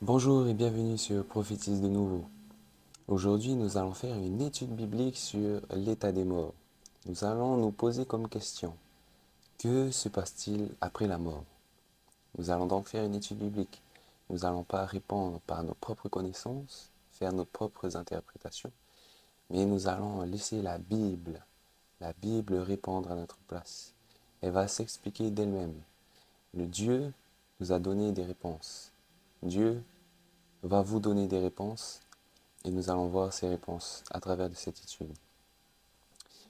Bonjour et bienvenue sur Prophétise de nouveau. Aujourd'hui, nous allons faire une étude biblique sur l'état des morts. Nous allons nous poser comme question, que se passe-t-il après la mort? Nous allons donc faire une étude biblique. Nous n'allons pas répondre par nos propres connaissances, faire nos propres interprétations, mais nous allons laisser la Bible répondre à notre place. Elle va s'expliquer d'elle-même. Le Dieu nous a donné des réponses. Dieu va vous donner des réponses et nous allons voir ces réponses à travers de cette étude.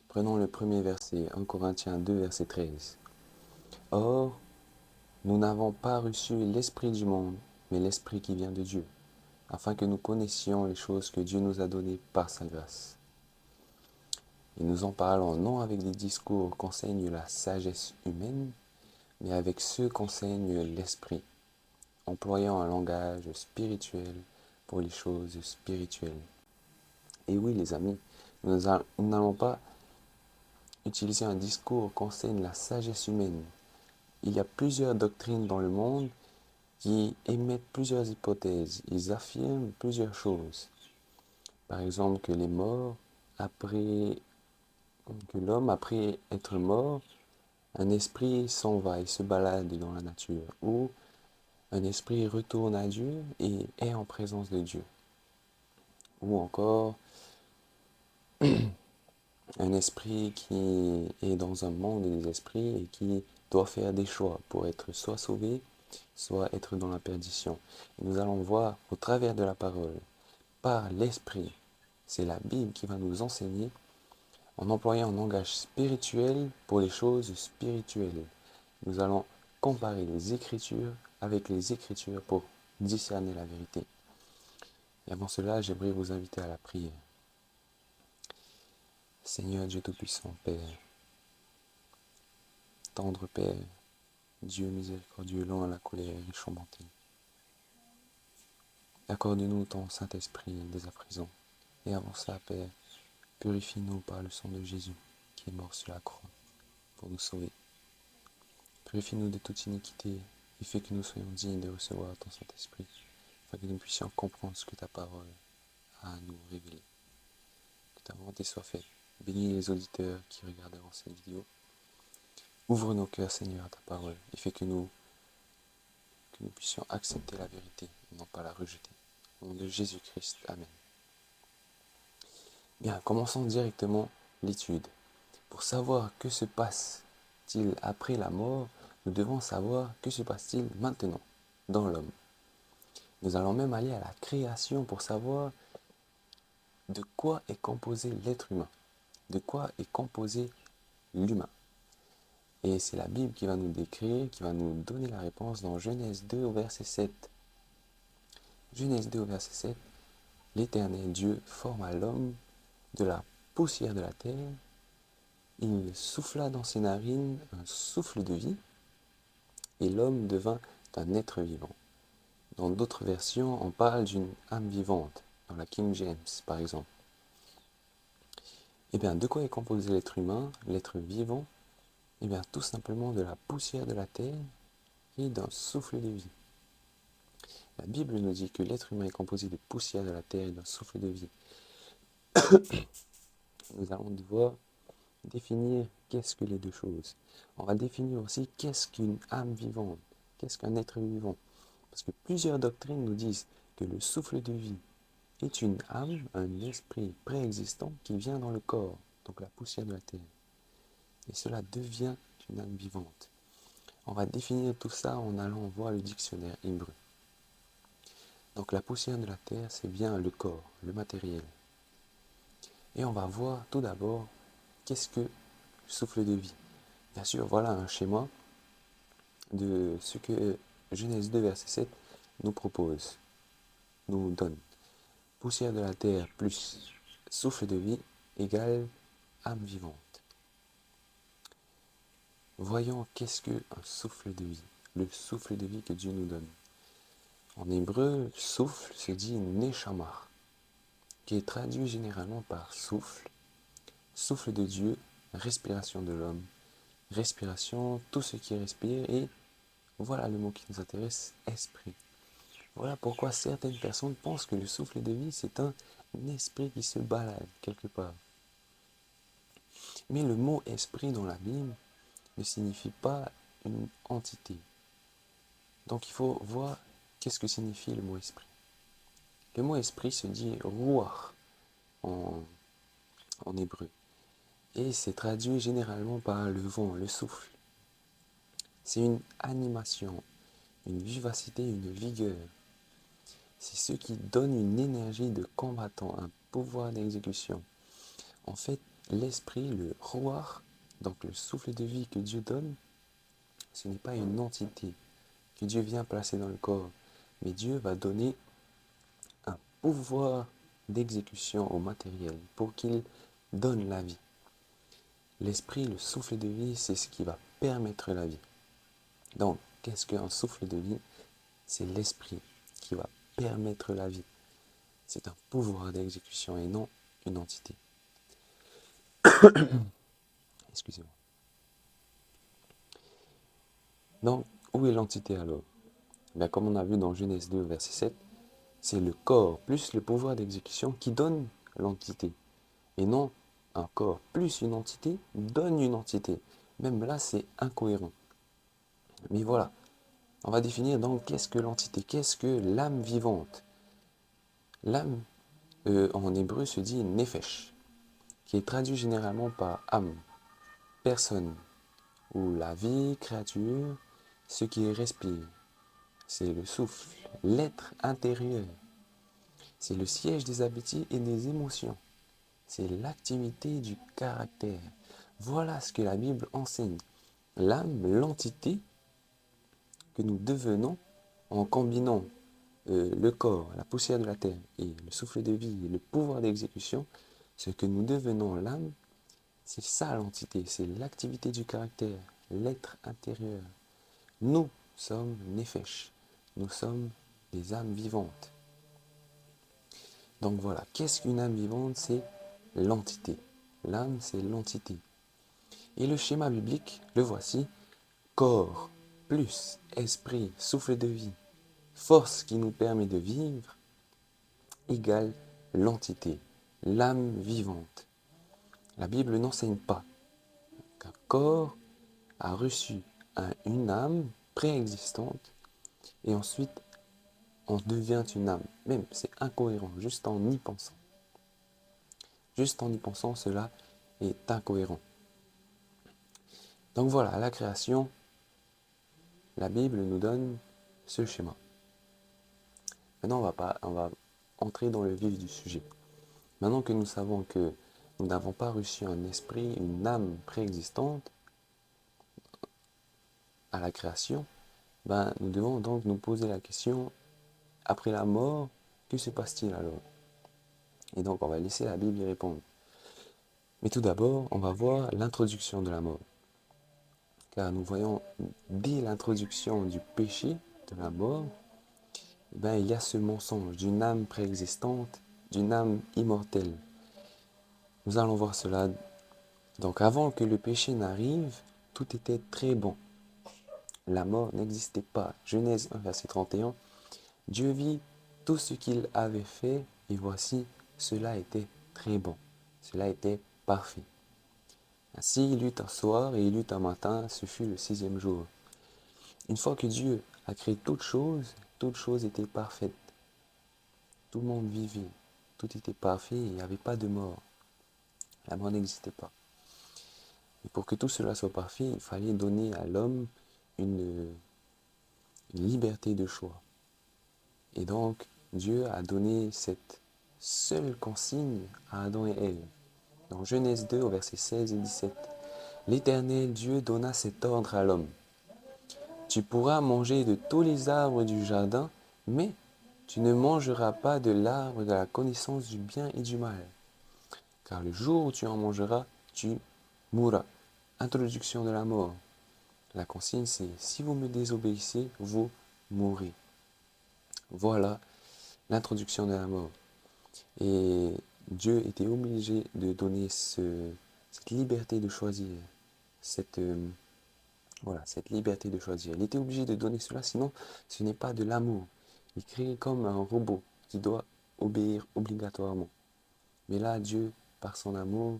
Prenons le premier verset, 1 Corinthiens 2, verset 13. Or, nous n'avons pas reçu l'esprit du monde, mais l'esprit qui vient de Dieu, afin que nous connaissions les choses que Dieu nous a données par sa grâce. Et nous en parlons non avec des discours qu'enseigne la sagesse humaine, mais avec ceux qu'enseigne l'esprit, employant un langage spirituel pour les choses spirituelles. Et oui, les amis, nous n'allons pas utiliser un discours qu'enseigne la sagesse humaine. Il y a plusieurs doctrines dans le monde qui émettent plusieurs hypothèses. Ils affirment plusieurs choses. Par exemple, que les morts, que l'homme, après être mort, un esprit s'en va et se balade dans la nature. Ou un esprit retourne à Dieu et est en présence de Dieu. Ou encore, un esprit qui est dans un monde des esprits et qui doit faire des choix pour être soit sauvé, soit être dans la perdition. Et nous allons voir au travers de la parole, par l'esprit, c'est la Bible qui va nous enseigner en employant un langage spirituel pour les choses spirituelles. Nous allons comparer les Écritures avec les Écritures pour discerner la vérité. Et avant cela, j'aimerais vous inviter à la prière. Seigneur Dieu Tout-Puissant, Père, tendre Père, Dieu miséricordieux, lent à la colère et riche en bonté. Accorde-nous ton Saint-Esprit dès à présent. Et avant ça, Père, purifie-nous par le sang de Jésus, qui est mort sur la croix, pour nous sauver. Purifie-nous de toute iniquité, et fais que nous soyons dignes de recevoir ton Saint-Esprit, afin que nous puissions comprendre ce que ta parole a à nous révéler. Que ta volonté soit faite. Bénis les auditeurs qui regarderont cette vidéo. Ouvre nos cœurs, Seigneur, à ta parole, et fais que nous puissions accepter la vérité, et non pas la rejeter. Au nom de Jésus-Christ, Amen. Bien, commençons directement l'étude. Pour savoir que se passe-t-il après la mort, nous devons savoir que se passe-t-il maintenant dans l'homme. Nous allons même aller à la création pour savoir de quoi est composé l'être humain, de quoi est composé l'humain. Et c'est la Bible qui va nous décrire, qui va nous donner la réponse dans Genèse 2 au verset 7. Genèse 2 au verset 7, l'Éternel Dieu forma l'homme de la poussière de la terre. Il souffla dans ses narines un souffle de vie, et l'homme devint un être vivant. Dans d'autres versions, on parle d'une âme vivante, dans la King James par exemple. Eh bien, de quoi est composé l'être humain, l'être vivant? Eh bien, tout simplement de la poussière de la terre et d'un souffle de vie. La Bible nous dit que l'être humain est composé de poussière de la terre et d'un souffle de vie. Nous allons devoir définir qu'est-ce que les deux choses. On va définir aussi qu'est-ce qu'une âme vivante, qu'est-ce qu'un être vivant. Parce que plusieurs doctrines nous disent que le souffle de vie est une âme, un esprit préexistant qui vient dans le corps, donc la poussière de la terre. Et cela devient une âme vivante. On va définir tout ça en allant voir le dictionnaire hébreu. Donc la poussière de la terre, c'est bien le corps, le matériel. Et on va voir tout d'abord qu'est-ce que le souffle de vie. Bien sûr, voilà un schéma de ce que Genèse 2, verset 7 nous propose, nous donne. Poussière de la terre plus souffle de vie égale âme vivante. Voyons qu'est-ce qu'un souffle de vie, le souffle de vie que Dieu nous donne. En hébreu, souffle se dit neshama, qui est traduit généralement par souffle, souffle de Dieu, respiration de l'homme, respiration, tout ce qui respire, et voilà le mot qui nous intéresse, esprit. Voilà pourquoi certaines personnes pensent que le souffle de vie, c'est un esprit qui se balade quelque part. Mais le mot esprit dans la Bible ne signifie pas une entité. Donc il faut voir qu'est-ce que signifie le mot esprit. Le mot esprit se dit ruach en, en hébreu. Et c'est traduit généralement par le vent, le souffle. C'est une animation, une vivacité, une vigueur. C'est ce qui donne une énergie de combattant, un pouvoir d'exécution. En fait, l'esprit, le ruach, donc le souffle de vie que Dieu donne, ce n'est pas une entité que Dieu vient placer dans le corps, mais Dieu va donner un pouvoir d'exécution au matériel pour qu'il donne la vie. L'esprit, le souffle de vie, c'est ce qui va permettre la vie. Donc, qu'est-ce qu'un souffle de vie? C'est l'esprit qui va permettre la vie. C'est un pouvoir d'exécution et non une entité. Excusez-moi. Donc, où est l'entité alors? Bien, comme on a vu dans Genèse 2, verset 7, c'est le corps plus le pouvoir d'exécution qui donne l'entité. Et non un corps plus une entité donne une entité. Même là, c'est incohérent. Mais voilà, on va définir donc qu'est-ce que l'entité, qu'est-ce que l'âme vivante. L'âme, en hébreu, se dit nefesh, qui est traduit généralement par âme, personne, ou la vie, créature, ce qui respire. C'est le souffle, l'être intérieur. C'est le siège des appétits et des émotions. C'est l'activité du caractère. Voilà ce que la Bible enseigne. L'âme, l'entité que nous devenons en combinant le corps, la poussière de la terre et le souffle de vie et le pouvoir d'exécution, ce que nous devenons l'âme, c'est ça l'entité, c'est l'activité du caractère, l'être intérieur. Nous sommes nefesh, nous sommes des âmes vivantes. Donc voilà, qu'est-ce qu'une âme vivante? C'est l'entité. L'âme, c'est l'entité. Et le schéma biblique, le voici, corps plus esprit, souffle de vie, force qui nous permet de vivre, égale l'entité, l'âme vivante. La Bible n'enseigne pas qu'un corps a reçu une âme préexistante et ensuite on devient une âme. Même, c'est incohérent, juste en y pensant. Juste en y pensant, cela est incohérent. Donc voilà, à la création, la Bible nous donne ce schéma. Maintenant, on va entrer dans le vif du sujet. Maintenant que nous savons que nous n'avons pas reçu un esprit, une âme préexistante à la création, nous devons donc nous poser la question, après la mort, que se passe-t-il alors? Et donc, on va laisser la Bible y répondre. Mais tout d'abord, on va voir l'introduction de la mort. Car nous voyons, dès l'introduction du péché, de la mort, il y a ce mensonge d'une âme préexistante, d'une âme immortelle. Nous allons voir cela. Donc avant que le péché n'arrive, tout était très bon. La mort n'existait pas. Genèse 1, verset 31. Dieu vit tout ce qu'il avait fait et voici, cela était très bon. Cela était parfait. Ainsi, il eut un soir et il eut un matin, ce fut le 6e jour. Une fois que Dieu a créé toutes choses étaient parfaites. Tout le monde vivait, tout était parfait et il n'y avait pas de mort. La mort n'existait pas. Et pour que tout cela soit parfait, il fallait donner à l'homme une liberté de choix. Et donc, Dieu a donné cette seule consigne à Adam et Ève. Dans Genèse 2, au verset 16 et 17, l'Éternel Dieu donna cet ordre à l'homme. Tu pourras manger de tous les arbres du jardin, mais tu ne mangeras pas de l'arbre de la connaissance du bien et du mal. Car le jour où tu en mangeras, tu mourras. Introduction de la mort. La consigne, c'est si vous me désobéissez, vous mourrez. Voilà l'introduction de la mort. Et Dieu était obligé de donner cette liberté de choisir, cette liberté de choisir. Il était obligé de donner cela, sinon ce n'est pas de l'amour. Il crée comme un robot qui doit obéir obligatoirement. Mais là, Dieu, par son amour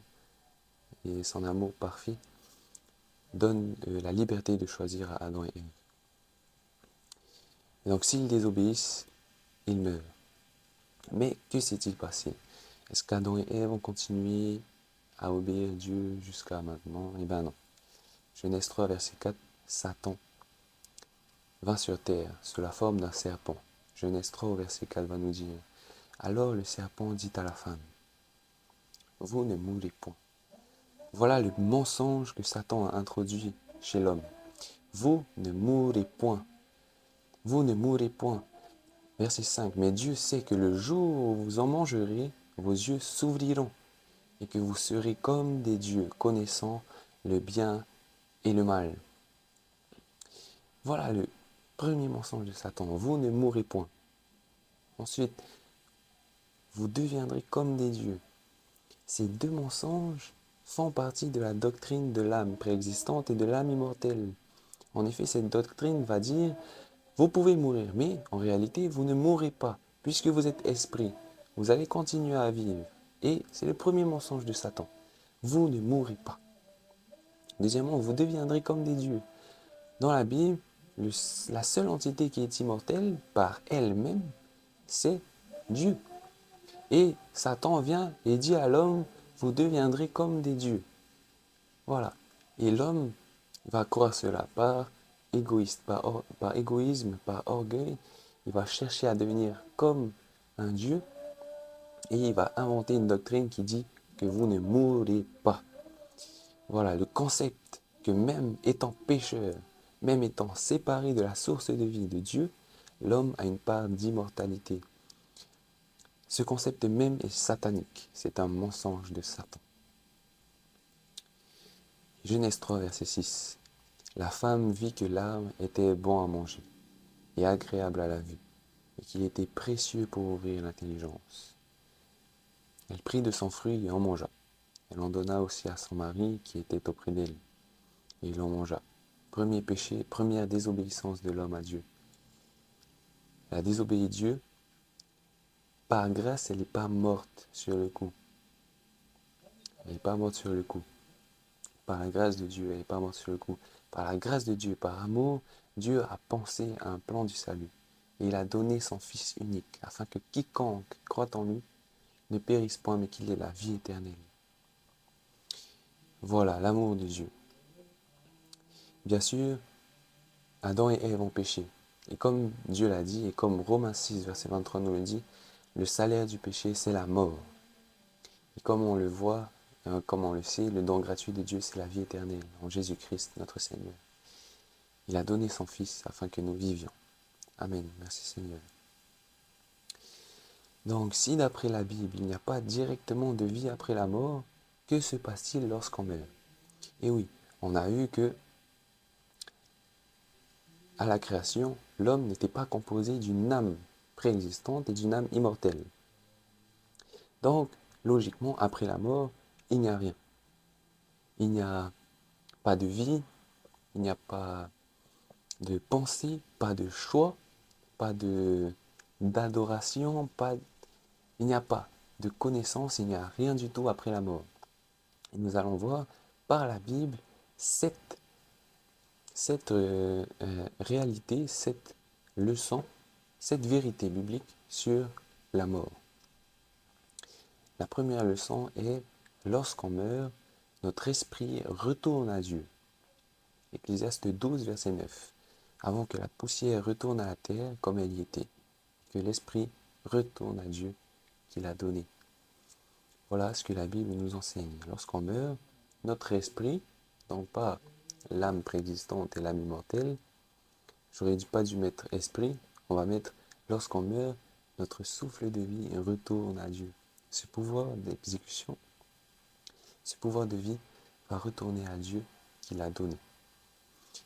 et son amour parfait, donne la liberté de choisir à Adam et Ève. Et donc s'ils désobéissent, ils meurent. Mais que s'est-il passé? Est-ce qu'Adam et Ève ont continué à obéir Dieu jusqu'à maintenant? Eh bien non. Genèse 3, verset 4, Satan vint sur terre sous la forme d'un serpent. Genèse 3, verset 4 va nous dire, alors le serpent dit à la femme, vous ne mourrez point. Voilà le mensonge que Satan a introduit chez l'homme. Vous ne mourrez point. Vous ne mourrez point. Verset 5. Mais Dieu sait que le jour où vous en mangerez, vos yeux s'ouvriront et que vous serez comme des dieux, connaissant le bien et le mal. Voilà le premier mensonge de Satan. Vous ne mourrez point. Ensuite, vous deviendrez comme des dieux. Ces deux mensonges font partie de la doctrine de l'âme préexistante et de l'âme immortelle. En effet, cette doctrine va dire, vous pouvez mourir, mais en réalité, vous ne mourrez pas, puisque vous êtes esprit. Vous allez continuer à vivre. Et c'est le premier mensonge de Satan. Vous ne mourrez pas. Deuxièmement, vous deviendrez comme des dieux. Dans la Bible, la seule entité qui est immortelle par elle-même, c'est Dieu. Et Satan vient et dit à l'homme, vous deviendrez comme des dieux. Voilà. Et l'homme va croire cela par égoïsme, par orgueil. Il va chercher à devenir comme un dieu et il va inventer une doctrine qui dit que vous ne mourrez pas. Voilà le concept que même étant pécheur, même étant séparé de la source de vie de Dieu, l'homme a une part d'immortalité. Ce concept même est satanique, c'est un mensonge de Satan. Genèse 3, verset 6. La femme vit que l'arbre était bon à manger et agréable à la vue, et qu'il était précieux pour ouvrir l'intelligence. Elle prit de son fruit et en mangea. Elle en donna aussi à son mari qui était auprès d'elle, et il en mangea. Premier péché, première désobéissance de l'homme à Dieu. Elle a désobéi Dieu. Par grâce, elle n'est pas morte sur le coup. Elle n'est pas morte sur le coup. Par la grâce de Dieu, elle n'est pas morte sur le coup. Par la grâce de Dieu, par amour, Dieu a pensé à un plan du salut. Et il a donné son Fils unique, afin que quiconque croit en lui ne périsse point, mais qu'il ait la vie éternelle. Voilà l'amour de Dieu. Bien sûr, Adam et Ève ont péché. Et comme Dieu l'a dit, et comme Romains 6, verset 23 nous le dit, le salaire du péché, c'est la mort. Et comme on le voit, comme on le sait, le don gratuit de Dieu, c'est la vie éternelle, en Jésus-Christ, notre Seigneur. Il a donné son Fils afin que nous vivions. Amen. Merci Seigneur. Donc, si d'après la Bible, il n'y a pas directement de vie après la mort, que se passe-t-il lorsqu'on meurt? Et oui, on a vu que à la création, l'homme n'était pas composé d'une âme préexistante et d'une âme immortelle. Donc, logiquement, après la mort, il n'y a rien. Il n'y a pas de vie, il n'y a pas de pensée, pas de choix, pas d'adoration, il n'y a pas de connaissance, il n'y a rien du tout après la mort. Et nous allons voir par la Bible cette réalité, cette leçon, cette vérité biblique sur la mort. La première leçon est, lorsqu'on meurt, notre esprit retourne à Dieu. Ecclésiaste 12, verset 9. Avant que la poussière retourne à la terre comme elle y était, que l'esprit retourne à Dieu qu'il a donné. Voilà ce que la Bible nous enseigne. Lorsqu'on meurt, notre esprit, donc pas l'âme préexistante et l'âme immortelle, j'aurais pas dû mettre esprit, on va mettre lorsqu'on meurt, notre souffle de vie retourne à Dieu. Ce pouvoir d'exécution, ce pouvoir de vie va retourner à Dieu qui l'a donné.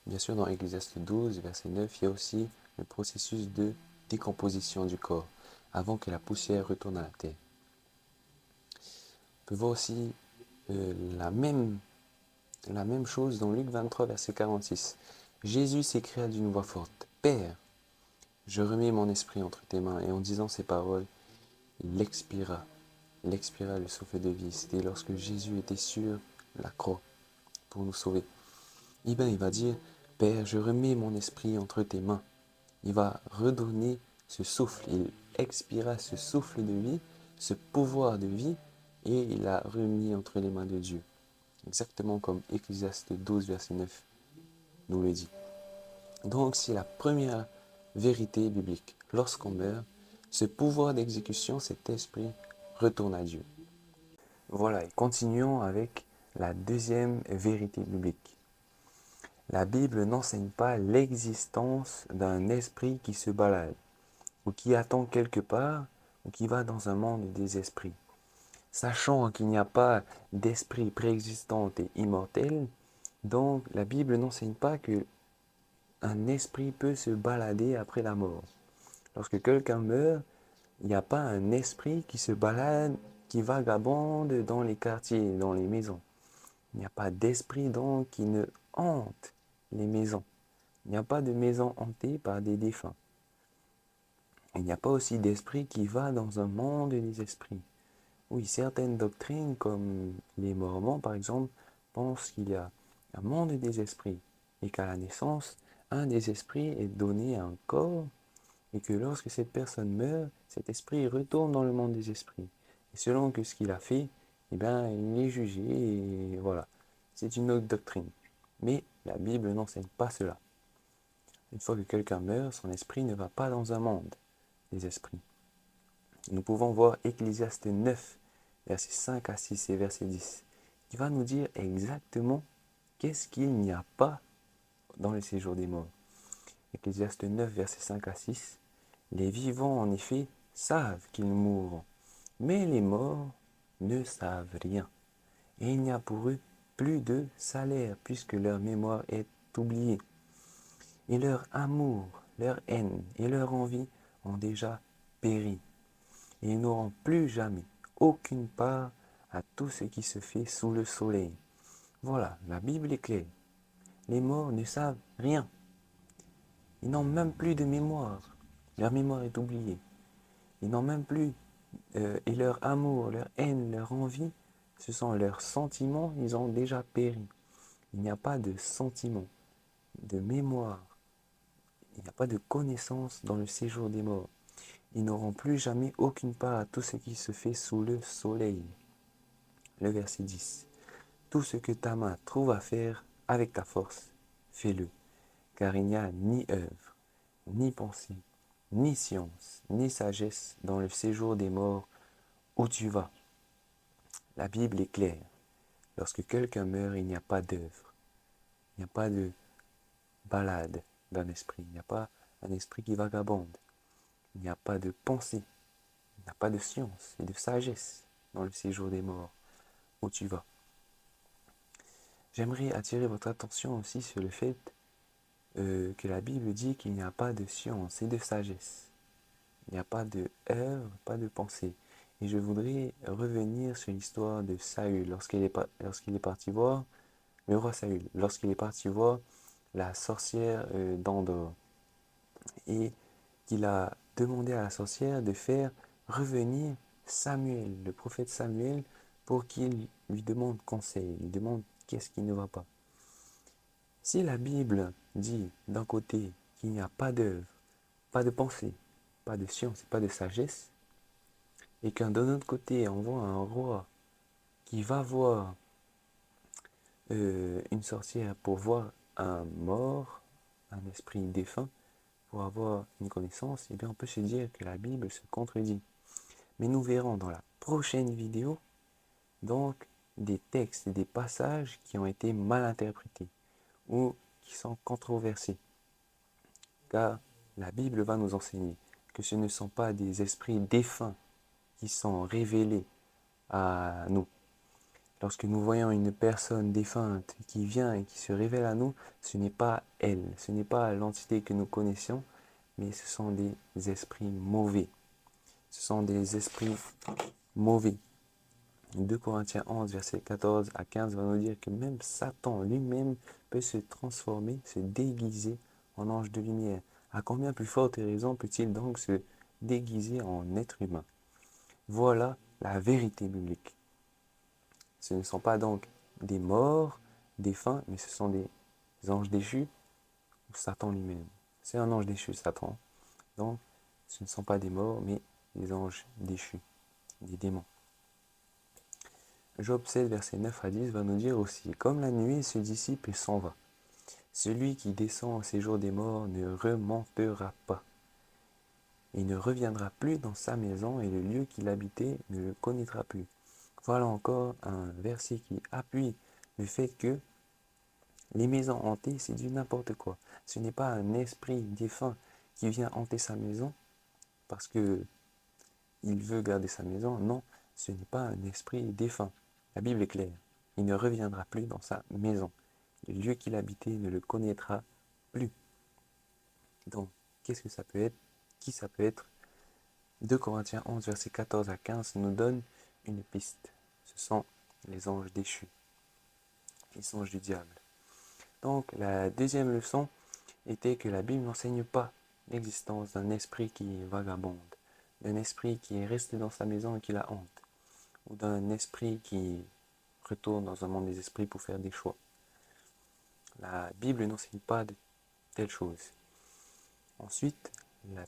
Bien sûr, dans Ecclésiaste 12, verset 9, il y a aussi le processus de décomposition du corps avant que la poussière retourne à la terre. On peut voir aussi la même chose dans Luc 23, verset 46. Jésus s'écria d'une voix forte, Père, je remets mon esprit entre tes mains. Et en disant ces paroles, il expira. Il expira le souffle de vie. C'était lorsque Jésus était sur la croix pour nous sauver. Et bien, il va dire, Père, je remets mon esprit entre tes mains. Il va redonner ce souffle. Il expira ce souffle de vie, ce pouvoir de vie, et il l'a remis entre les mains de Dieu. Exactement comme Ecclésiaste 12, verset 9 nous le dit. Donc, c'est la première vérité biblique. Lorsqu'on meurt, ce pouvoir d'exécution, cet esprit, retourne à Dieu. Voilà, et continuons avec la deuxième vérité biblique. La Bible n'enseigne pas l'existence d'un esprit qui se balade, ou qui attend quelque part, ou qui va dans un monde des esprits. Sachant qu'il n'y a pas d'esprit préexistant et immortel, donc la Bible n'enseigne pas que un esprit peut se balader après la mort. Lorsque quelqu'un meurt, il n'y a pas un esprit qui se balade, qui vagabonde dans les quartiers, dans les maisons. Il n'y a pas d'esprit donc qui ne hante les maisons. Il n'y a pas de maison hantée par des défunts. Il n'y a pas aussi d'esprit qui va dans un monde des esprits. Oui, certaines doctrines, comme les Mormons par exemple, pensent qu'il y a un monde des esprits et qu'à la naissance, un des esprits est donné à un corps et que lorsque cette personne meurt, cet esprit retourne dans le monde des esprits. Et selon que ce qu'il a fait, eh bien, il est jugé et voilà. C'est une autre doctrine. Mais la Bible n'enseigne pas cela. Une fois que quelqu'un meurt, son esprit ne va pas dans un monde des esprits. Nous pouvons voir Ecclésiaste 9, versets 5 à 6 et verset 10, qui va nous dire exactement qu'est-ce qu'il n'y a pas dans le séjour des morts. Ecclésiaste 9, versets 5 à 6, les vivants en effet savent qu'ils mourront, mais les morts ne savent rien. Et il n'y a pour eux plus de salaire, puisque leur mémoire est oubliée. Et leur amour, leur haine et leur envie ont déjà péri. Et ils n'auront plus jamais aucune part à tout ce qui se fait sous le soleil. Voilà, la Bible est claire. Les morts ne savent rien. Ils n'ont même plus de mémoire. Leur mémoire est oubliée. Ils n'ont même plus, et leur amour, leur haine, leur envie, ce sont leurs sentiments, ils ont déjà péri. Il n'y a pas de sentiments, de mémoire, il n'y a pas de connaissance dans le séjour des morts. Ils n'auront plus jamais aucune part à tout ce qui se fait sous le soleil. Le verset 10. Tout ce que ta main trouve à faire avec ta force, fais-le, car il n'y a ni œuvre, ni pensée, ni science, ni sagesse dans le séjour des morts où tu vas. La Bible est claire. Lorsque quelqu'un meurt, il n'y a pas d'œuvre. Il n'y a pas de balade d'un esprit. Il n'y a pas un esprit qui vagabonde. Il n'y a pas de pensée. Il n'y a pas de science et de sagesse dans le séjour des morts où tu vas. J'aimerais attirer votre attention aussi sur le fait que la Bible dit qu'il n'y a pas de science et de sagesse. Il n'y a pas de œuvre, pas de pensée. Et je voudrais revenir sur l'histoire de Saül lorsqu'il est parti voir le roi Saül, lorsqu'il est parti voir la sorcière d'Endor et qu'il a demandé à la sorcière de faire revenir Samuel, le prophète Samuel, pour qu'il lui demande conseil, lui demande qu'est-ce qui ne va pas. Si la Bible dit d'un côté qu'il n'y a pas d'œuvre, pas de pensée, pas de science et pas de sagesse, et qu'un d'un autre côté on voit un roi qui va voir une sorcière pour voir un mort, un esprit défunt, pour avoir une connaissance, eh bien on peut se dire que la Bible se contredit. Mais nous verrons dans la prochaine vidéo donc des textes et des passages qui ont été mal interprétés ou qui sont controversés. Car la Bible va nous enseigner que ce ne sont pas des esprits défunts qui sont révélés à nous. Lorsque nous voyons une personne défunte qui vient et qui se révèle à nous, ce n'est pas elle, ce n'est pas l'entité que nous connaissions, mais ce sont des esprits mauvais. Ce sont des esprits mauvais. 2 Corinthiens 11, verset 14 à 15 va nous dire que même Satan lui-même peut se transformer, se déguiser en ange de lumière. À combien plus forte raison peut-il donc se déguiser en être humain? Voilà la vérité biblique. Ce ne sont pas donc des morts, défunts, mais ce sont des anges déchus ou Satan lui-même. C'est un ange déchu, Satan. Donc, ce ne sont pas des morts, mais des anges déchus, des démons. Job 16, versets 9 à 10 va nous dire aussi, « Comme la nuée se dissipe et s'en va, celui qui descend au séjour des morts ne remontera pas. Il ne reviendra plus dans sa maison et le lieu qu'il habitait ne le connaîtra plus. » Voilà encore un verset qui appuie le fait que les maisons hantées, c'est du n'importe quoi. Ce n'est pas un esprit défunt qui vient hanter sa maison parce que il veut garder sa maison. Non, ce n'est pas un esprit défunt. La Bible est claire. Il ne reviendra plus dans sa maison. Le lieu qu'il habitait ne le connaîtra plus. Donc, qu'est-ce que ça peut être? Qui ça peut être? 2 Corinthiens 11, versets 14 à 15 nous donne une piste. Ce sont les anges déchus, les anges du diable. Donc, la deuxième leçon était que la Bible n'enseigne pas l'existence d'un esprit qui vagabonde, d'un esprit qui est resté dans sa maison et qui la hante, ou d'un esprit qui retourne dans un monde des esprits pour faire des choix. La Bible n'enseigne pas de telles choses. Ensuite, la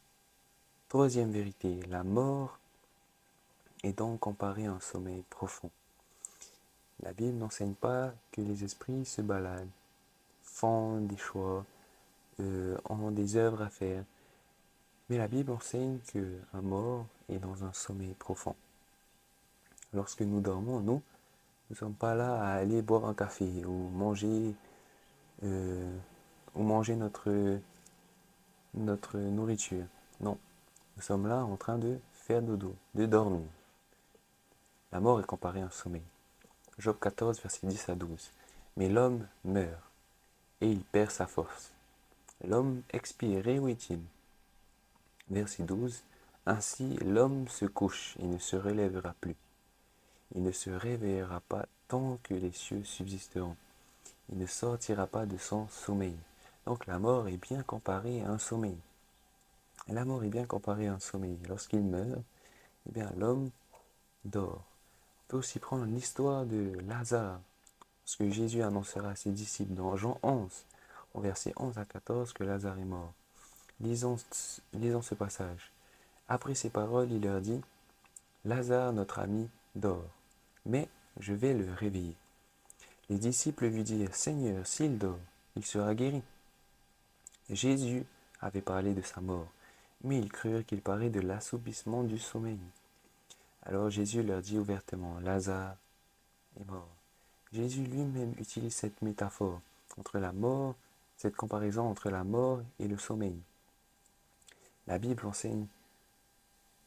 troisième vérité, la mort est donc comparée à un sommeil profond. La Bible n'enseigne pas que les esprits se baladent, font des choix, ont des œuvres à faire. Mais la Bible enseigne qu'un mort est dans un sommeil profond. Lorsque nous dormons, nous ne sommes pas là à aller boire un café euh, ou manger notre nourriture. Non, nous sommes là en train de faire dodo, de dormir. La mort est comparée à un sommeil. Job 14, versets 10 à 12. Mais l'homme meurt et il perd sa force. L'homme expiré, où est-il? Verset 12. Ainsi l'homme se couche et ne se relèvera plus. Il ne se réveillera pas tant que les cieux subsisteront. Il ne sortira pas de son sommeil. Donc la mort est bien comparée à un sommeil. La mort est bien comparée à un sommeil. Lorsqu'il meurt, eh bien l'homme dort. On peut aussi prendre l'histoire de Lazare, parce que Jésus annoncera à ses disciples dans Jean 11, au verset 11 à 14, que Lazare est mort. Lisons ce passage. Après ces paroles, il leur dit, Lazare, notre ami, dort, mais je vais le réveiller. Les disciples lui dirent, Seigneur, s'il dort, il sera guéri. Jésus avait parlé de sa mort, mais ils crurent qu'il parlait de l'assoupissement du sommeil. Alors Jésus leur dit ouvertement, Lazare est mort. Jésus lui-même utilise cette métaphore entre la mort, cette comparaison entre la mort et le sommeil. La Bible enseigne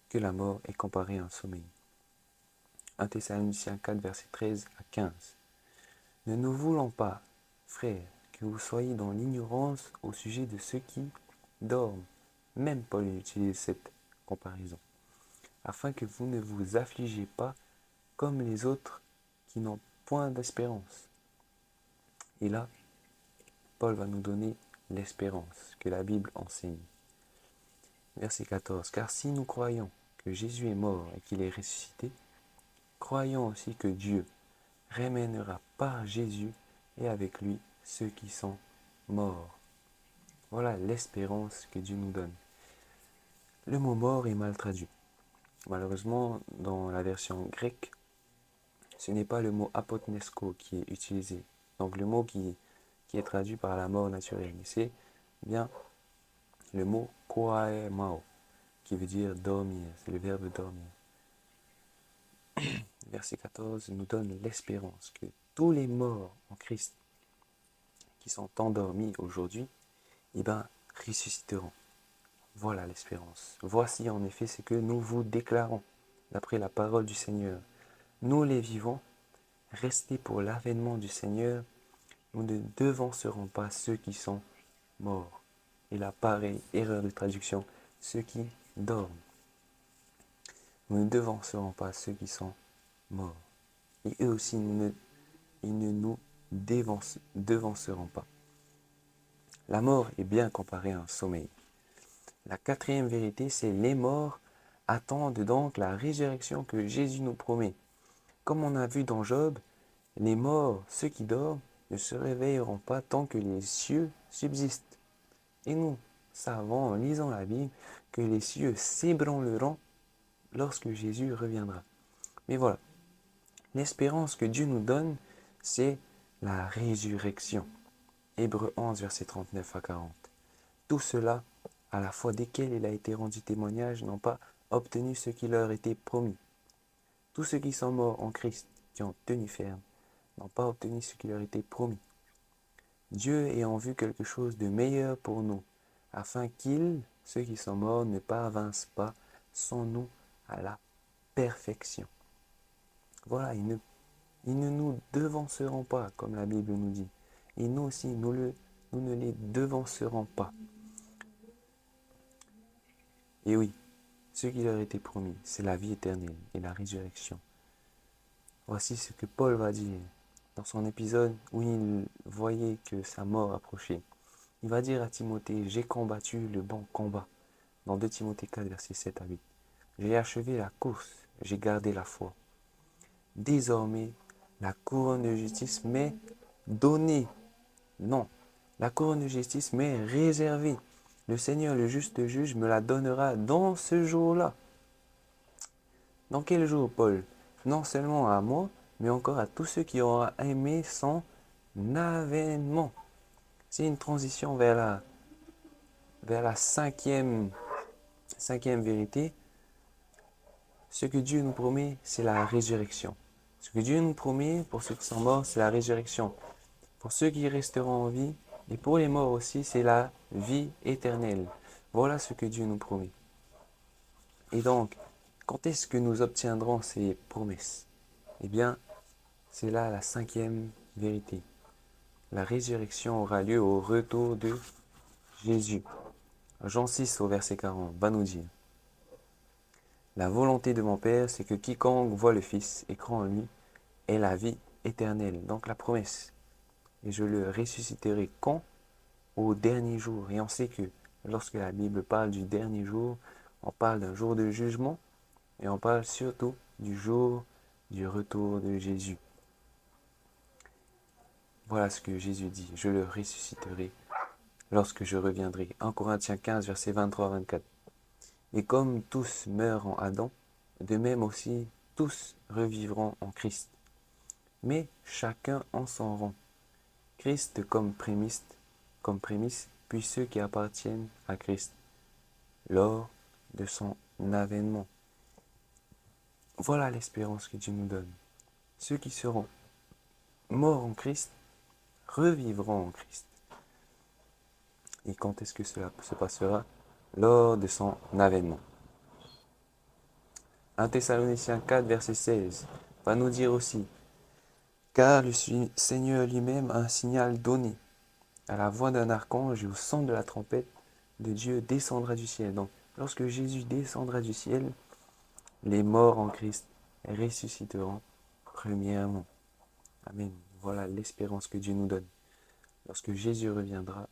que la mort est comparée à un sommeil. 1 Thessaloniciens 4, verset 13 à 15. Ne nous voulons pas, frères, que vous soyez dans l'ignorance au sujet de ceux qui dorment. Même Paul utilise cette comparaison. Afin que vous ne vous affligez pas comme les autres qui n'ont point d'espérance. Et là, Paul va nous donner l'espérance que la Bible enseigne. Verset 14. Car si nous croyons que Jésus est mort et qu'il est ressuscité, croyons aussi que Dieu ramènera par Jésus et avec lui ceux qui sont morts. Voilà l'espérance que Dieu nous donne. Le mot mort est mal traduit. Malheureusement, dans la version grecque, ce n'est pas le mot apotnesko qui est utilisé. Donc le mot qui est traduit par la mort naturelle. Mais c'est bien le mot koaemao, qui veut dire dormir. C'est le verbe dormir. Verset 14 nous donne l'espérance que tous les morts en Christ qui sont endormis aujourd'hui, eh ben, ressusciteront. Voilà l'espérance. Voici en effet ce que nous vous déclarons, d'après la parole du Seigneur. Nous les vivants, restés pour l'avènement du Seigneur, nous ne devancerons pas ceux qui sont morts. Et là, pareil, erreur de traduction, ceux qui dorment. Nous ne devancerons pas ceux qui sont morts. Et eux aussi, ils ne nous devanceront pas. La mort est bien comparée à un sommeil. La quatrième vérité, c'est les morts attendent donc la résurrection que Jésus nous promet. Comme on a vu dans Job, les morts, ceux qui dorment, ne se réveilleront pas tant que les cieux subsistent. Et nous savons en lisant la Bible que les cieux s'ébranleront lorsque Jésus reviendra. Mais voilà, l'espérance que Dieu nous donne, c'est la résurrection. Hébreux 11, versets 39 à 40. Tout cela, à la fois desquels il a été rendu témoignage, n'ont pas obtenu ce qui leur était promis. Tous ceux qui sont morts en Christ, qui ont tenu ferme, n'ont pas obtenu ce qui leur était promis. Dieu ayant vu quelque chose de meilleur pour nous, afin qu'ils, ceux qui sont morts, ne parvinssent pas sans nous à la perfection. Voilà, ils ne nous devanceront pas, comme la Bible nous dit. Et nous aussi, nous ne les devancerons pas. Et oui, ce qui leur était promis, c'est la vie éternelle et la résurrection. Voici ce que Paul va dire dans son épisode où il voyait que sa mort approchait. Il va dire à Timothée, j'ai combattu le bon combat. Dans 2 Timothée 4, versets 7 à 8. J'ai achevé la course, j'ai gardé la foi. Désormais, la couronne de justice m'est donnée. Non, la couronne de justice m'est réservée. Le Seigneur, le juste juge, me la donnera dans ce jour-là. Dans quel jour, Paul? Non seulement à moi, mais encore à tous ceux qui auront aimé son avènement. C'est une transition vers la cinquième vérité. Ce que Dieu nous promet, c'est la résurrection. Ce que Dieu nous promet pour ceux qui sont morts, c'est la résurrection. Pour ceux qui resteront en vie, et pour les morts aussi, c'est la vie éternelle. Voilà ce que Dieu nous promet. Et donc, quand est-ce que nous obtiendrons ces promesses? Eh bien, c'est là la cinquième vérité. La résurrection aura lieu au retour de Jésus. Jean 6 au verset 40 va nous dire: la volonté de mon Père, c'est que quiconque voit le Fils et croit en lui ait la vie éternelle. Donc la promesse. Et je le ressusciterai quand? Au dernier jour. Et on sait que lorsque la Bible parle du dernier jour, on parle d'un jour de jugement et on parle surtout du jour du retour de Jésus. Voilà ce que Jésus dit: je le ressusciterai lorsque je reviendrai. 1 Corinthiens 15, versets 23-24. Et comme tous meurent en Adam, de même aussi tous revivront en Christ. Mais chacun en son rang. Christ comme prémisse, puis ceux qui appartiennent à Christ, lors de son avènement. Voilà l'espérance que Dieu nous donne. Ceux qui seront morts en Christ revivront en Christ. Et quand est-ce que cela se passera? Lors de son avènement. 1 Thessaloniciens 4, verset 16 va nous dire aussi: car le Seigneur lui-même a un signal donné. À la voix d'un archange et au son de la trompette de Dieu descendra du ciel. Donc, lorsque Jésus descendra du ciel, les morts en Christ ressusciteront premièrement. Amen. Voilà l'espérance que Dieu nous donne. Lorsque Jésus reviendra,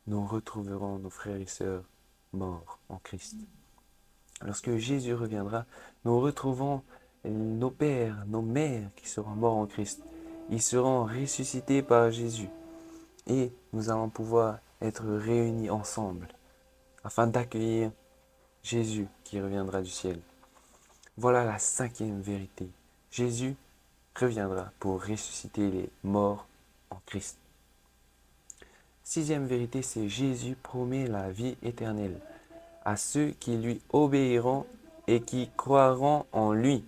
nous retrouverons nos frères et sœurs morts en Christ. Lorsque Jésus reviendra, nous retrouvons nos pères, nos mères qui seront morts en Christ. Ils seront ressuscités par Jésus. Et nous allons pouvoir être réunis ensemble afin d'accueillir Jésus qui reviendra du ciel. Voilà la cinquième vérité. Jésus reviendra pour ressusciter les morts en Christ. Sixième vérité, c'est Jésus promet la vie éternelle à ceux qui lui obéiront et qui croiront en lui.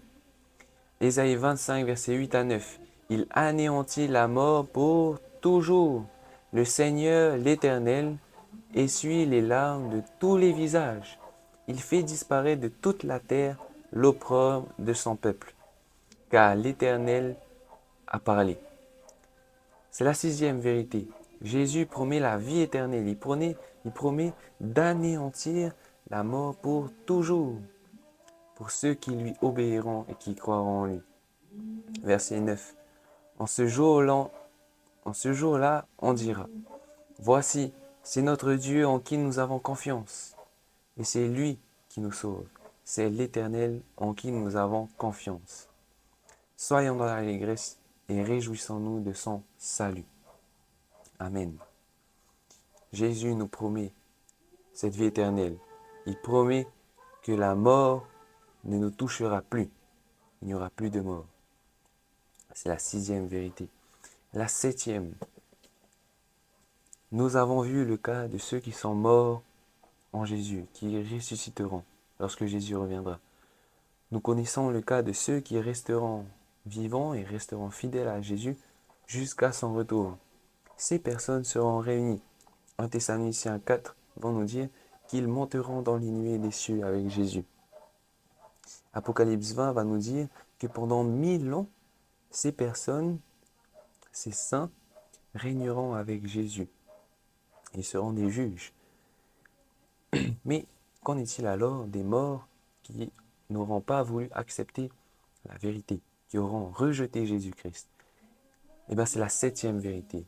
Ésaïe 25, versets 8 à 9. Il anéantit la mort pour toujours. Le Seigneur, l'Éternel, essuie les larmes de tous les visages. Il fait disparaître de toute la terre l'opprobre de son peuple. Car l'Éternel a parlé. C'est la sixième vérité. Jésus promet la vie éternelle. Il promet d'anéantir la mort pour toujours, pour ceux qui lui obéiront et qui croiront en lui. Verset 9. En ce jour-là, on dira: voici, C'est notre Dieu en qui nous avons confiance. Et c'est lui qui nous sauve. C'est l'Éternel en qui nous avons confiance. Soyons dans l'allégresse et réjouissons-nous de son salut. Amen. Jésus nous promet cette vie éternelle. Il promet que la mort ne nous touchera plus. Il n'y aura plus de mort. C'est la 6e vérité. La 7e. Nous avons vu le cas de ceux qui sont morts en Jésus, qui ressusciteront lorsque Jésus reviendra. Nous connaissons le cas de ceux qui resteront vivants et resteront fidèles à Jésus jusqu'à son retour. Ces personnes seront réunies. 1 Thessaloniciens 4 vont nous dire qu'ils monteront dans les nuées des cieux avec Jésus. Apocalypse 20 va nous dire que pendant 1000 ans, ces personnes, ces saints, régneront avec Jésus. Ils seront des juges. Mais qu'en est-il alors des morts qui n'auront pas voulu accepter la vérité, qui auront rejeté Jésus-Christ? Eh bien, c'est la 7e vérité.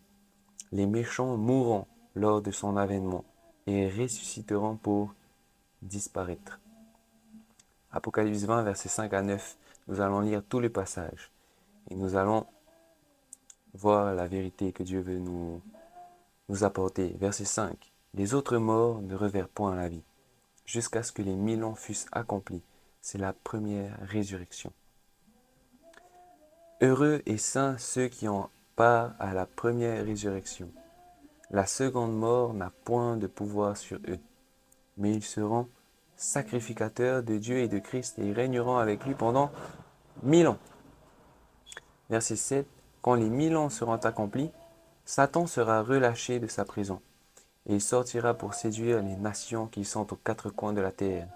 Les méchants mourront lors de son avènement et ressusciteront pour disparaître. Apocalypse 20, versets 5 à 9, nous allons lire tous les passages et nous allons voir la vérité que Dieu veut nous apporter. Verset 5. Les autres morts ne revinrent point à la vie, jusqu'à ce que les 1000 ans fussent accomplis. C'est la première résurrection. Heureux et saints ceux qui ont part à la première résurrection. La seconde mort n'a point de pouvoir sur eux, mais ils seront sacrificateurs de Dieu et de Christ et régneront avec lui pendant 1000 ans. Verset 7. Quand les 1000 ans seront accomplis, Satan sera relâché de sa prison, et il sortira pour séduire les nations qui sont aux 4 coins de la terre,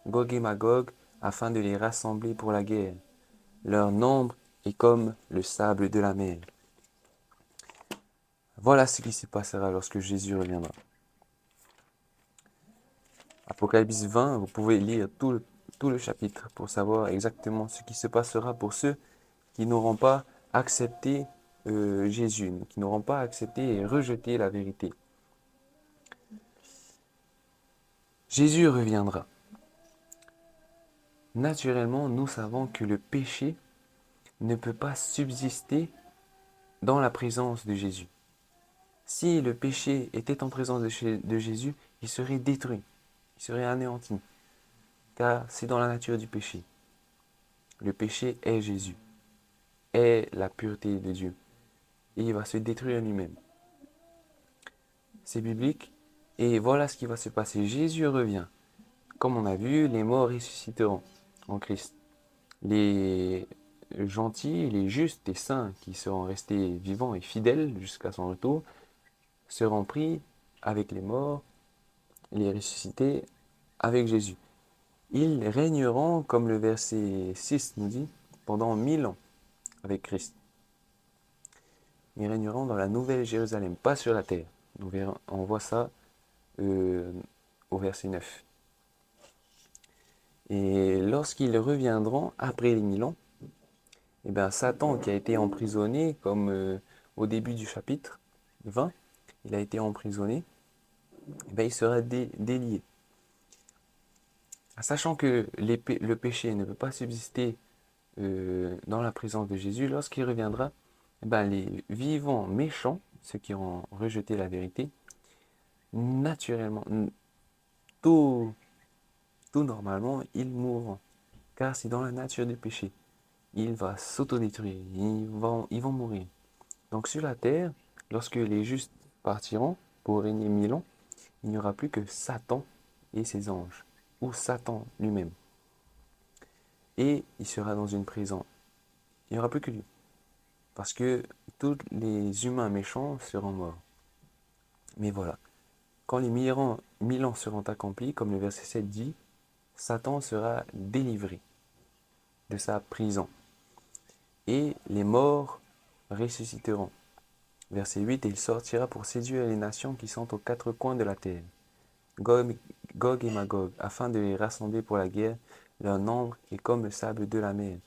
Gog et Magog, afin de les rassembler pour la guerre. Leur nombre est comme le sable de la mer. Voilà ce qui se passera lorsque Jésus reviendra. Apocalypse 20, vous pouvez lire tout le chapitre pour savoir exactement ce qui se passera pour ceux qui n'auront pas accepté Jésus, qui n'auront pas accepté et rejeté la vérité. Jésus reviendra. Naturellement, nous savons que le péché ne peut pas subsister dans la présence de Jésus. Si le péché était en présence de Jésus, il serait détruit, il serait anéanti, car c'est dans la nature du péché. Le péché est Jésus, est la pureté de Dieu, et il va se détruire lui-même. C'est biblique, et voilà ce qui va se passer. Jésus revient. Comme on a vu, les morts ressusciteront en Christ. Les gentils, les justes et saints qui seront restés vivants et fidèles jusqu'à son retour seront pris avec les morts, les ressuscités avec Jésus. Ils régneront, comme le verset 6 nous dit, pendant 1000 ans avec Christ. Ils régneront dans la nouvelle Jérusalem, pas sur la terre. On voit ça au verset 9. Et lorsqu'ils reviendront après les 1000 ans, eh bien, Satan qui a été emprisonné, comme au début du chapitre 20, il a été emprisonné, eh bien, il sera délié. Sachant que le péché ne peut pas subsister dans la présence de Jésus, lorsqu'il reviendra, eh bien, les vivants méchants, ceux qui ont rejeté la vérité, naturellement, tout normalement, ils mourront. Car c'est dans la nature du péché. Il va s'autodétruire, ils vont mourir. Donc sur la terre, lorsque les justes partiront pour régner 1000 ans, il n'y aura plus que Satan et ses anges, ou Satan lui-même. Et il sera dans une prison. Il n'y aura plus que lui. Parce que tous les humains méchants seront morts. Mais voilà, quand les 1000 ans seront accomplis, comme le verset 7 dit, Satan sera délivré de sa prison. Et les morts ressusciteront. Verset 8, et il sortira pour séduire les nations qui sont aux 4 coins de la terre, Gog et Magog, afin de les rassembler pour la guerre. Leur nombre est comme le sable de la mer.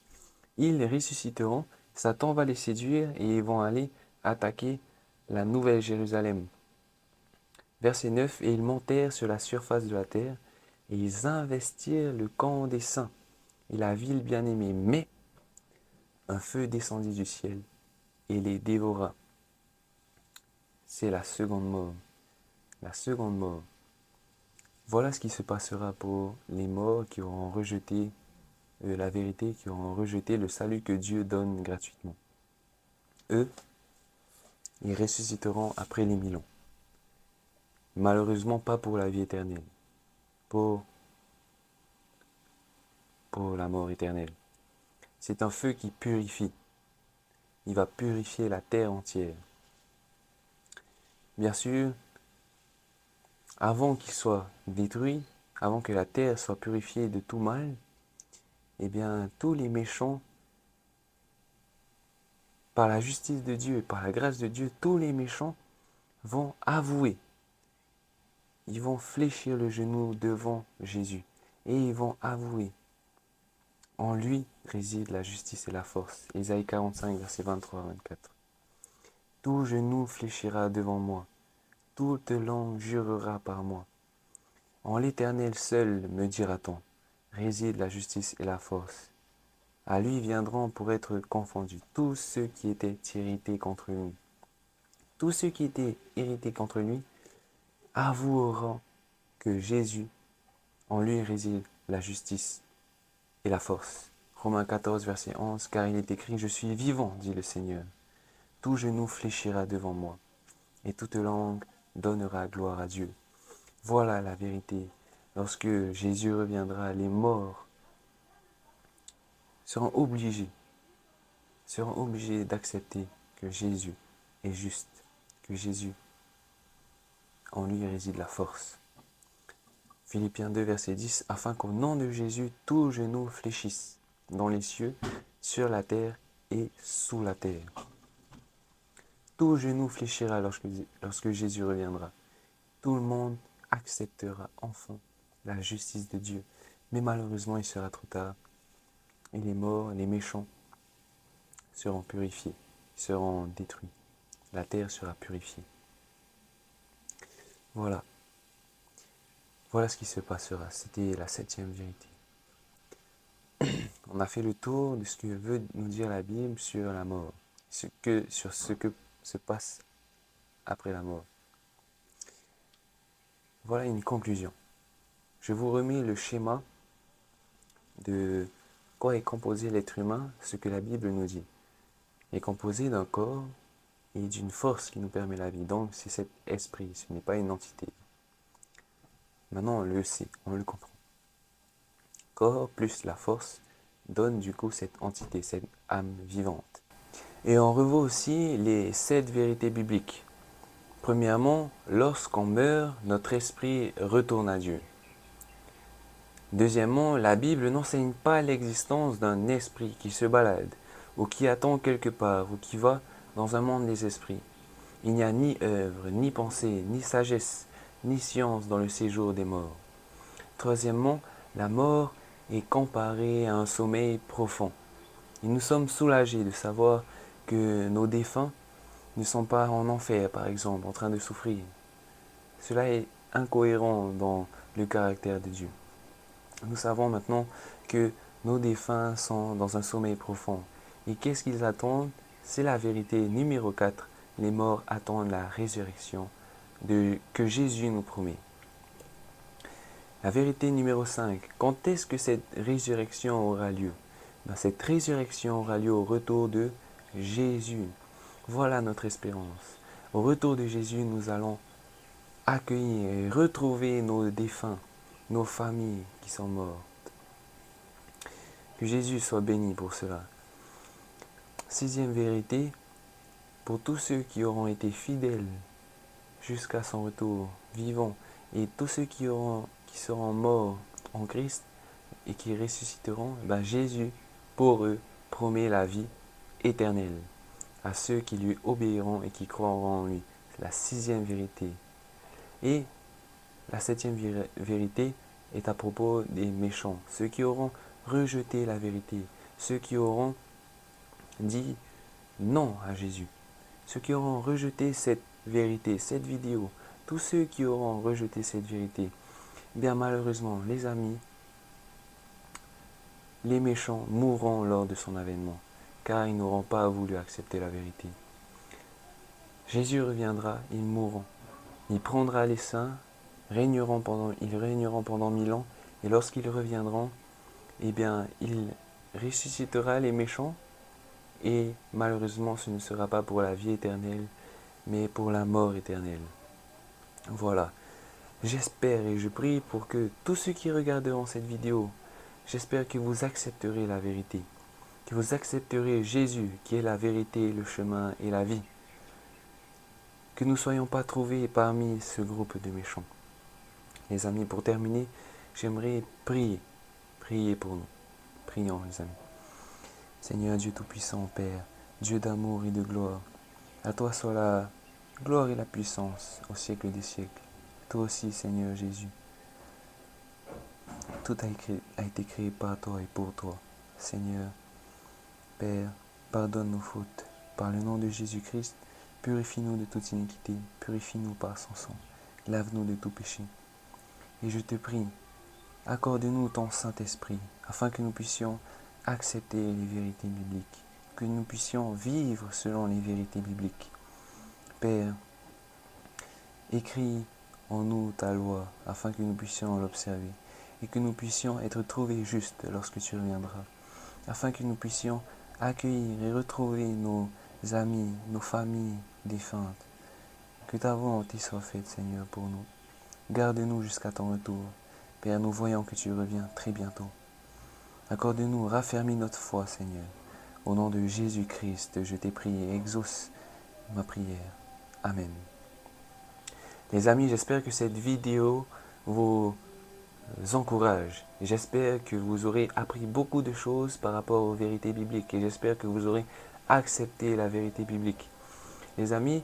Ils ressusciteront, Satan va les séduire et ils vont aller attaquer la nouvelle Jérusalem. Verset 9, et ils montèrent sur la surface de la terre, et ils investirent le camp des saints et la ville bien-aimée. Mais un feu descendit du ciel et les dévora. C'est la seconde mort. La seconde mort. Voilà ce qui se passera pour les morts qui auront rejeté la vérité, qui auront rejeté le salut que Dieu donne gratuitement. Eux, ils ressusciteront après les 1000 ans. Malheureusement, pas pour la vie éternelle, pour, pour la mort éternelle. C'est un feu qui purifie. Il va purifier la terre entière. Bien sûr, avant qu'il soit détruit, avant que la terre soit purifiée de tout mal, eh bien, tous les méchants, par la justice de Dieu, par la grâce de Dieu, tous les méchants vont avouer. Ils vont fléchir le genou devant Jésus et ils vont avouer. En lui réside la justice et la force. Ésaïe 45, versets 23 à 24. Tout genou fléchira devant moi, toute langue jurera par moi. En l'Éternel seul, me dira-t-on, réside la justice et la force. À lui viendront pour être confondus tous ceux qui étaient irrités contre lui. Tous ceux qui étaient irrités contre lui avoueront que Jésus, en lui réside la justice et la force. Romains 14, verset 11, car il est écrit, je suis vivant, dit le Seigneur. Tout genou fléchira devant moi, et toute langue donnera gloire à Dieu. Voilà la vérité. Lorsque Jésus reviendra, les morts seront obligés d'accepter que Jésus est juste, que Jésus, en lui réside la force. Philippiens 2, verset 10, afin qu'au nom de Jésus, tout genou fléchisse, dans les cieux, sur la terre et sous la terre. Tout genou fléchira lorsque Jésus reviendra. Tout le monde acceptera enfin la justice de Dieu. Mais malheureusement, il sera trop tard. Et les morts, les méchants, seront purifiés, seront détruits. La terre sera purifiée. Voilà. Voilà ce qui se passera. C'était la 7e vérité. On a fait le tour de ce que veut nous dire la Bible sur la mort, sur ce que se passe après la mort. Voilà une conclusion. Je vous remets le schéma de quoi est composé l'être humain, ce que la Bible nous dit. Il est composé d'un corps et d'une force qui nous permet la vie. Donc c'est cet esprit, ce n'est pas une entité. Maintenant on le sait, on le comprend. Corps plus la force donne du coup cette entité, cette âme vivante. Et on revoit aussi les 7 vérités bibliques. Premièrement, lorsqu'on meurt, notre esprit retourne à Dieu. Deuxièmement, la Bible n'enseigne pas l'existence d'un esprit qui se balade, ou qui attend quelque part, ou qui va dans un monde des esprits. Il n'y a ni œuvre, ni pensée, ni sagesse, ni science dans le séjour des morts. Troisièmement, la mort est comparée à un sommeil profond. Et nous sommes soulagés de savoir que nos défunts ne sont pas en enfer, par exemple, en train de souffrir. Cela est incohérent dans le caractère de Dieu. Nous savons maintenant que nos défunts sont dans un sommeil profond. Et qu'est-ce qu'ils attendent? C'est la vérité numéro 4. Les morts attendent la résurrection que Jésus nous promet. La vérité numéro 5. Quand est-ce que cette résurrection aura lieu? Cette résurrection aura lieu au retour de Jésus. Voilà notre espérance. Au retour de Jésus, nous allons accueillir et retrouver nos défunts, nos familles qui sont mortes. Que Jésus soit béni pour cela. 6e vérité, pour tous ceux qui auront été fidèles jusqu'à son retour, vivants, et tous ceux qui seront morts en Christ et qui ressusciteront, Jésus, pour eux, promet la vie éternelle à ceux qui lui obéiront et qui croiront en lui. C'est la 6e vérité. Et la 7e vérité est à propos des méchants, ceux qui auront rejeté la vérité, ceux qui auront dit non à Jésus, ceux qui auront rejeté cette vérité, cette vidéo, tous ceux qui auront rejeté cette vérité, bien malheureusement, les amis, les méchants mourront lors de son avènement, car ils n'auront pas voulu accepter la vérité. Jésus reviendra, ils mourront. Il prendra les saints, ils régneront pendant 1000 ans, et lorsqu'ils reviendront, eh bien, il ressuscitera les méchants, et malheureusement, ce ne sera pas pour la vie éternelle, mais pour la mort éternelle. Voilà. J'espère et je prie pour que tous ceux qui regarderont cette vidéo, j'espère que vous accepterez la vérité, que vous accepterez Jésus qui est la vérité, le chemin et la vie. Que nous ne soyons pas trouvés parmi ce groupe de méchants. Les amis, pour terminer, j'aimerais prier. Priez pour nous. Prions, les amis. Seigneur Dieu Tout-Puissant, Père, Dieu d'amour et de gloire, à toi soit la gloire et la puissance au siècle des siècles. Toi aussi, Seigneur Jésus. Tout a été créé par toi et pour toi. Seigneur, Père, pardonne nos fautes. Par le nom de Jésus-Christ, purifie-nous de toute iniquité, purifie-nous par son sang, lave-nous de tout péché. Et je te prie, accorde-nous ton Saint-Esprit, afin que nous puissions accepter les vérités bibliques, que nous puissions vivre selon les vérités bibliques. Père, écris en nous ta loi, afin que nous puissions l'observer, et que nous puissions être trouvés justes lorsque tu reviendras, afin que nous puissions accueillir et retrouver nos amis, nos familles défuntes. Que ta volonté soit faite, Seigneur, pour nous. Garde-nous jusqu'à ton retour. Père, nous voyons que tu reviens très bientôt. Accorde-nous, raffermis notre foi, Seigneur. Au nom de Jésus-Christ, je t'ai prié, exauce ma prière. Amen. Les amis, j'espère que cette vidéo vous encourage. J'espère que vous aurez appris beaucoup de choses par rapport aux vérités bibliques et j'espère que vous aurez accepté la vérité biblique. Les amis,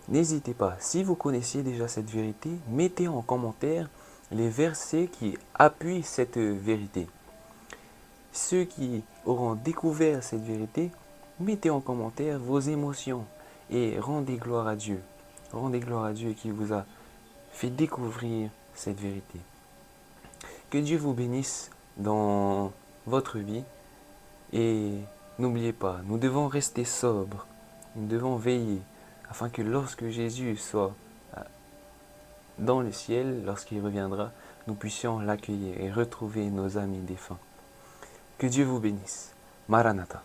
n'hésitez pas, si vous connaissiez déjà cette vérité, mettez en commentaire les versets qui appuient cette vérité. Ceux qui auront découvert cette vérité, mettez en commentaire vos émotions et rendez gloire à Dieu. Rendez gloire à Dieu qui vous a fait découvrir cette vérité. Que Dieu vous bénisse dans votre vie et n'oubliez pas, nous devons rester sobres, nous devons veiller afin que lorsque Jésus soit dans le ciel, lorsqu'il reviendra, nous puissions l'accueillir et retrouver nos amis défunts. Que Dieu vous bénisse. Maranatha.